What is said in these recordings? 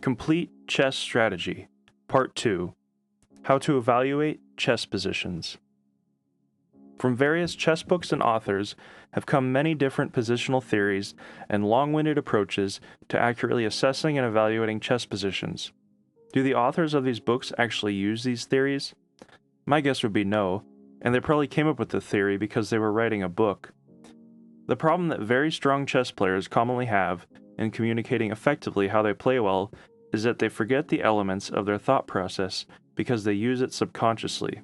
Complete Chess Strategy, Part 2, How to Evaluate Chess Positions. From various chess books and authors have come many different positional theories and long-winded approaches to accurately assessing and evaluating chess positions. Do the authors of these books actually use these theories? My guess would be no, and they probably came up with the theory because they were writing a book. The problem that very strong chess players commonly have in communicating effectively how they play well is that they forget the elements of their thought process because they use it subconsciously.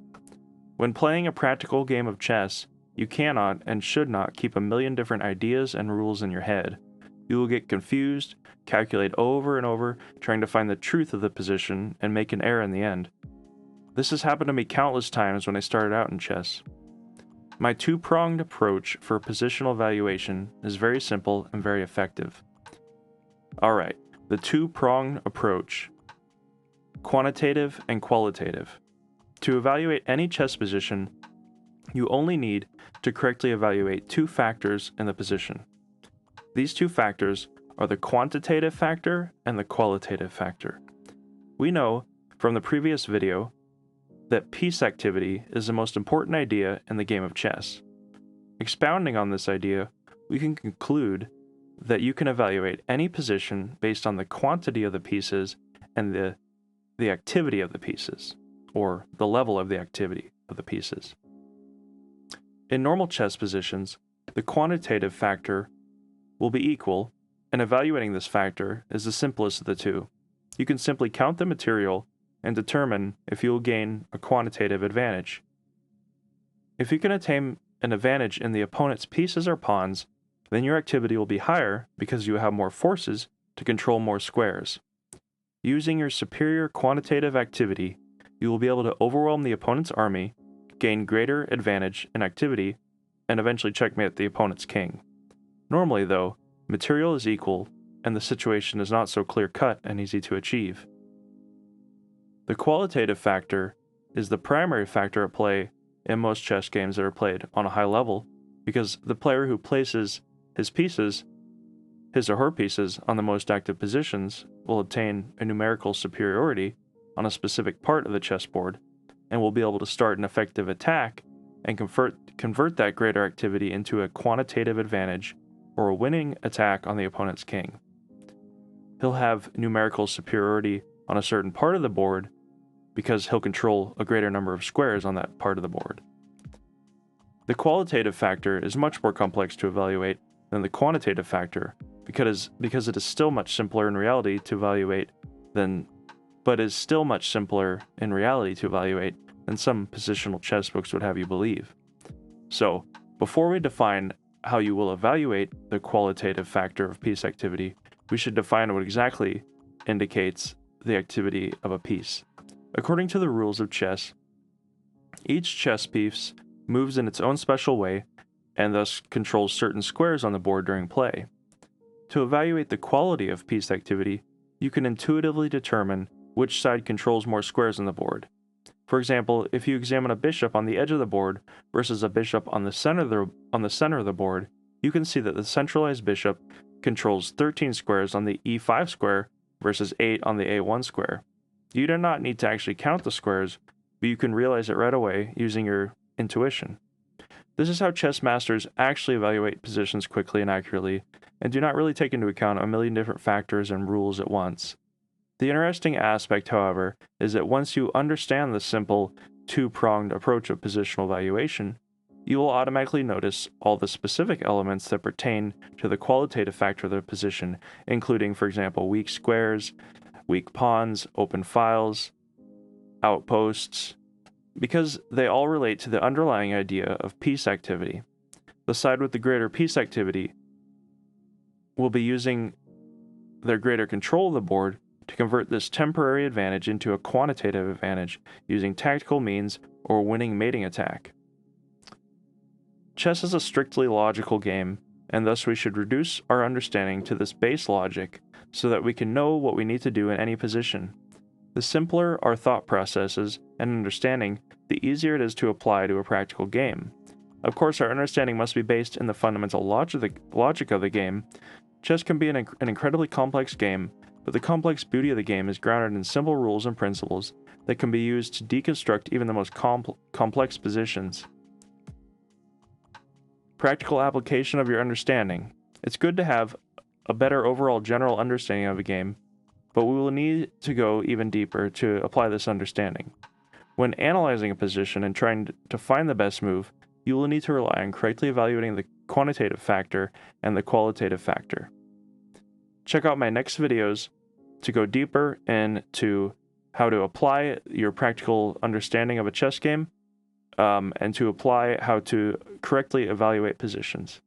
When playing a practical game of chess, you cannot and should not keep a million different ideas and rules in your head. You will get confused, calculate over and over, trying to find the truth of the position, and make an error in the end. This has happened to me countless times when I started out in chess. My two-pronged approach for positional evaluation is very simple and very effective. Alright, the two-pronged approach. Quantitative and qualitative. To evaluate any chess position, you only need to correctly evaluate two factors in the position. These two factors are the quantitative factor and the qualitative factor. We know from the previous video that piece activity is the most important idea in the game of chess. Expounding on this idea, we can conclude that you can evaluate any position based on the quantity of the pieces and the activity of the pieces, or the level of the activity of the pieces. In normal chess positions, the quantitative factor will be equal, and evaluating this factor is the simplest of the two. You can simply count the material and determine if you will gain a quantitative advantage. If you can attain an advantage in the opponent's pieces or pawns, then your activity will be higher because you have more forces to control more squares. Using your superior quantitative activity, you will be able to overwhelm the opponent's army, gain greater advantage in activity, and eventually checkmate the opponent's king. Normally, though, material is equal, and the situation is not so clear-cut and easy to achieve. The qualitative factor is the primary factor at play in most chess games that are played on a high level, because the player who places his or her pieces on the most active positions will obtain a numerical superiority on a specific part of the chessboard, and will be able to start an effective attack and convert that greater activity into a quantitative advantage or a winning attack on the opponent's king. He'll have numerical superiority on a certain part of the board because he'll control a greater number of squares on that part of the board. The qualitative factor is much more complex to evaluate than the quantitative factor because it is still much simpler in reality to evaluate than some positional chess books would have you believe. So, before we define how you will evaluate the qualitative factor of piece activity, we should define what exactly indicates the activity of a piece. According to the rules of chess, each chess piece moves in its own special way and thus controls certain squares on the board during play. To evaluate the quality of piece activity, you can intuitively determine which side controls more squares on the board. For example, if you examine a bishop on the edge of the board versus a bishop on the center of the board, you can see that the centralized bishop controls 13 squares on the e5 square versus 8 on the a1 square. You do not need to actually count the squares, but you can realize it right away using your intuition. This is how chess masters actually evaluate positions quickly and accurately, and do not really take into account a million different factors and rules at once. The interesting aspect, however, is that once you understand the simple, two-pronged approach of positional evaluation, you will automatically notice all the specific elements that pertain to the qualitative factor of the position, including, for example, weak squares, weak pawns, open files, outposts, because they all relate to the underlying idea of piece activity. The side with the greater piece activity will be using their greater control of the board to convert this temporary advantage into a quantitative advantage using tactical means or winning mating attack. Chess is a strictly logical game, and thus we should reduce our understanding to this base logic so that we can know what we need to do in any position. The simpler our thought processes and understanding, the easier it is to apply to a practical game. Of course, our understanding must be based in the fundamental logic of the game. Chess can be an incredibly complex game, but the complex beauty of the game is grounded in simple rules and principles that can be used to deconstruct even the most complex positions. Practical application of your understanding. It's good to have a better overall general understanding of a game, but we will need to go even deeper to apply this understanding. When analyzing a position and trying to find the best move, you will need to rely on correctly evaluating the quantitative factor and the qualitative factor. Check out my next videos to go deeper into how to apply your practical understanding of a chess game and to apply how to correctly evaluate positions.